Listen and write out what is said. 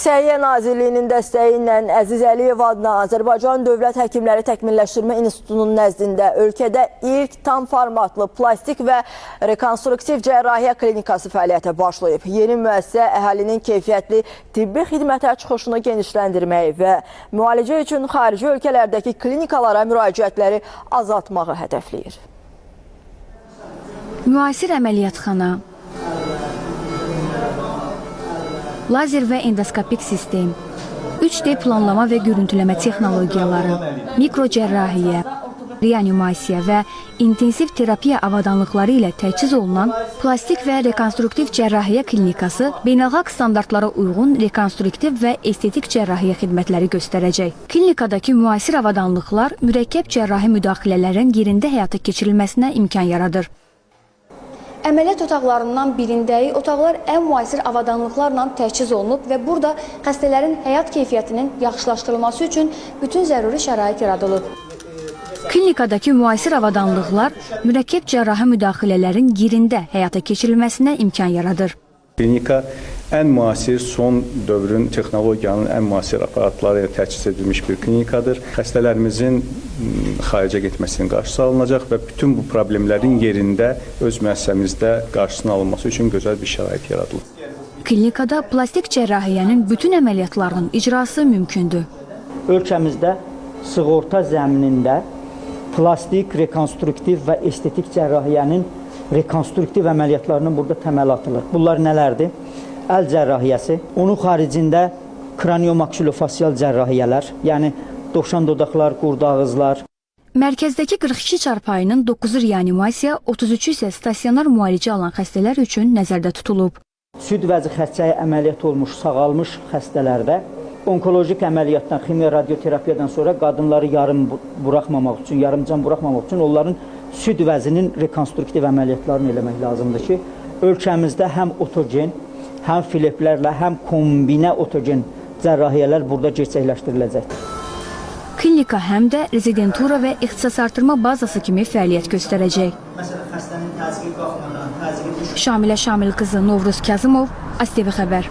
Səhiyyə Nazirliyinin dəstəyi ilə Əziz Əliyev adına Azərbaycan Dövlət Həkimləri Təkmilləşdirmə İnstitutunun nəzdində ölkədə ilk tam formatlı plastik və rekonstruktiv cərrahiyyə klinikası fəaliyyətə başlayıb. Yeni müəssisə əhalinin keyfiyyətli tibbi xidmətə çıxışını genişləndirməyi və müalicə üçün xarici ölkələrdəki klinikalara müraciətləri azaltmağı hədəfləyir. Müasir əməliyyatxana, lazer və endoskopik sistem, 3D planlama və görüntüləmə texnologiyaları, mikrocərrahiyyə, reanimasiya və intensiv terapiya avadanlıqları ilə təchiz olunan plastik və rekonstruktiv cərrahiyyə klinikası beynəlxalq standartlara uyğun rekonstruktiv və estetik cərrahiyyə xidmətləri göstərəcək. Klinikadakı müasir avadanlıqlar mürəkkəb cərrahi müdaxilələrin yerində həyata keçirilməsinə imkan yaradır. Əməliyyat otaqlarından birindəyi otaqlar ən müasir avadanlıqlarla təchiz olunub və burada xəstələrin həyat keyfiyyətinin yaxşılaşdırılması üçün bütün zəruri şərait yaradılıb. Klinikadakı müasir avadanlıqlar mürəkkəb cərrahi müdaxilələrin yerində həyata keçirilməsinə imkan yaradır. Klinika ən müasir, son dövrün texnologiyanın ən müasir aparatları ilə təchiz edilmiş bir klinikadır. Xəstələrimizin xaricə getməsinin qarşısı alınacaq və bütün bu problemlərin yerində öz müəssisəmizdə qarşısının alınması üçün gözəl bir şərait yaradılıb. Klinikada plastik cərrahiyyənin bütün əməliyyatlarının icrası mümkündür. Ölkəmizdə sığorta zəminində plastik, rekonstruktiv və estetik cərrahiyyənin rekonstruktiv əməliyyatlarının burada təməli atılır. Bunlar nələrdir? Əl cərrahiyyəsi, onun xaricində kraniomaksilofacial cərrahiyyələr, yəni dovşan dodaqlar, qurd ağızlar. Mərkəzdəki 42 çarpayının 9-u reanimasiya, 33-ü isə stasionar müalicə alan xəstələr üçün nəzərdə tutulub. Süd vəzi xəstəyə əməliyyat olmuş, sağalmış xəstələrdə onkolojik əməliyyatdan, ximiya radioterapiyadan sonra qadınları yarım buraxmamaq üçün, yarımcan buraxmamaq üçün onların süd vəzinin rekonstruktiv əməliyyatlarını eləmək lazımdır ki, ölkəmizdə həm otogen, həm fleplərlə, həm kombinə otogen cərrahiyyələr burada gerçəkləşdiriləcəkdir. Klinika həm də rezidentura və ixtisas artırma bazası kimi fəaliyyət göstərəcək. Məsələn, xəstənin təzyiqi qalxmadan, təzyiqi düşmür. Şamilə Şamil qızı, Novruz Kazımov, ASTV Xəbər.